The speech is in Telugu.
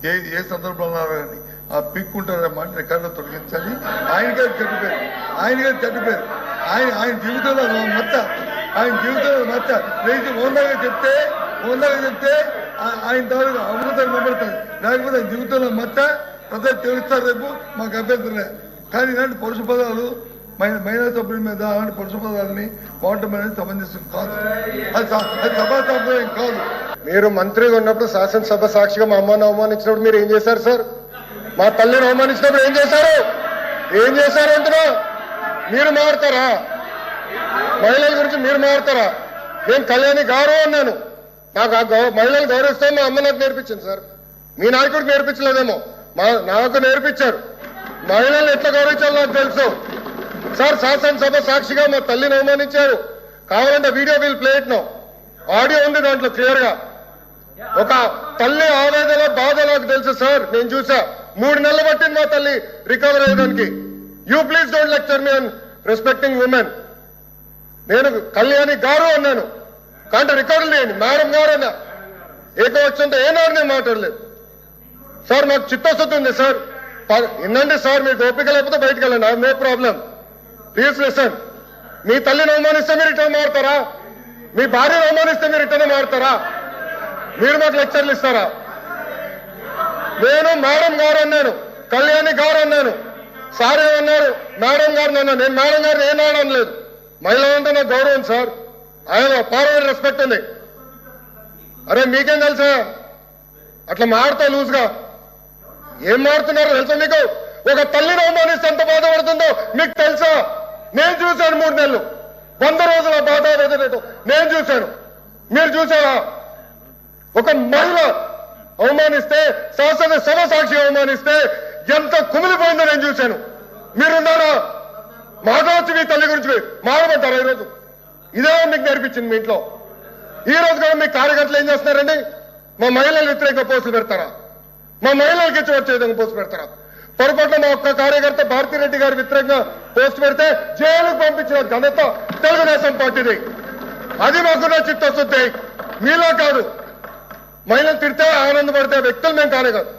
ఏ సందర్భంలో కానీ ఆ పీక్కుంటారనే మాట రికార్డులో తొలగించాలి. ఆయనకే చెడ్డపేరు ఆయన జీవితంలో మచ్చ రైతు ఓందాగా చెప్తే ఆయన తాలూకు అమృతం నిలబడతారు. లేకపోతే జీవితంలో మచ్చ ప్రజలు తెలుస్తారు. రేపు మాకు అభ్యంతరం లేదు. కానీ ఇలాంటి పరుష పదాలు మహిళా సభ్యుల మీద అలాంటి పరుష పదాలని వాడటం అనేది సమంజసం కాదు. అది సభా సాంప్రదాయం కాదు. మీరు మంత్రిగా ఉన్నప్పుడు శాసనసభ సాక్షిగా మా అమ్మను అవమానించినప్పుడు మీరు ఏం చేశారు సార్? మా తల్లిని అవమానించినప్పుడు ఏం చేశారు అంటున్నా? మీరు మారుతారా? మహిళల గురించి మీరు మారుతారా? నేను కళ్యాణి గౌరవం అన్నాను. నాకు మహిళలు గౌరవిస్తే మా అమ్మ నాకు నేర్పించింది సార్. మీ నాయకుడికి నేర్పించలేదేమో, నాకు నేర్పించారు. మహిళలు ఎట్లా గౌరవించాలో నాకు తెలుసు సార్. శాసనసభ సాక్షిగా మా తల్లిని అవమానించారు. కావాలంటే video will play it now. Audio ఉంది దాంట్లో క్లియర్ గా. ఒక తల్లి ఆవేదన బాధ నాకు తెలుసు సార్. నేను చూసా. 3 నెలలు పట్టింది మా తల్లి రికవర్ అయ్యడానికి. You please don't lecture me on respecting women. నేను కళ్యాణి గారు అన్నాను. కానీ రికార్డులు లేండి. మేడం గారు అన్నా. ఏకవచ్చంతో ఏనాడు నేను మాట్లాడలేదు సార్. మాకు చిత్తశుద్ధి ఉంది సార్. వినండి సార్. మీకు ఓపిక లేకపోతే బయటకు వెళ్ళండి. No problem. Please listen. మీ తల్లిని అవమానిస్తే మీరు రిటర్న్ మారుతారా? మీ భార్యను అవమానిస్తే మీరు రిటర్న్ మారుతారా? మీరు మాకు లెక్చర్లు ఇస్తారా? నేను మేడం గారు అన్నాను, కళ్యాణి గారు అన్నాను. సార్ ఏమన్నారు? మేడం గారిని అన్నాను. నేను మేడం గారిని ఏనాడు అనలేదు. మహిళ అంటే నాకు గౌరవం సార్. ఆయన ఫార్వర్డ్ రెస్పెక్ట్ ఉంది. అరే మీకేం తెలుసా? అట్లా మారుతా లూజ్గా ఏం మారుతున్నారో తెలుసా మీకు? ఒక తల్లిని అవమానిస్తే ఎంత బాధపడుతుందో మీకు తెలుసా? నేను చూశాను 3 నెలలు 100 రోజుల బాధ నేను చూశాను. మీరు చూసారా? ఒక మహిళ అవమానిస్తే, శాసనసభ సాక్షి అవమానిస్తే ఎంత కుమిలిపోయిందో నేను చూశాను. మీరున్నారా? మాట్లాడచ్చు మీ తల్లి గురించి మాట్లాడమంటారా? ఈరోజు ఇదే మీకు నేర్పించింది మీ ఇంట్లో. ఈ రోజు కూడా మీ కార్యకర్తలు ఏం చేస్తున్నారండి? మా మహిళలు వ్యతిరేకంగా పోస్టులు పెడతారా? మా మహిళలకి ఇచ్చి వచ్చే విధంగా పోస్టు పెడతారా? పొరపాటున మా ఒక్క కార్యకర్త భారతిరెడ్డి గారి వ్యతిరేకంగా పోస్ట్ పెడితే జైలుకు పంపించిన ఘనత తెలుగుదేశం పార్టీది. అది మాకున్న చిత్తశుద్ధి. మీలో కాదు. మహిళలు తిడితే ఆనందపడితే వ్యక్తులు మేము కానే కాదు.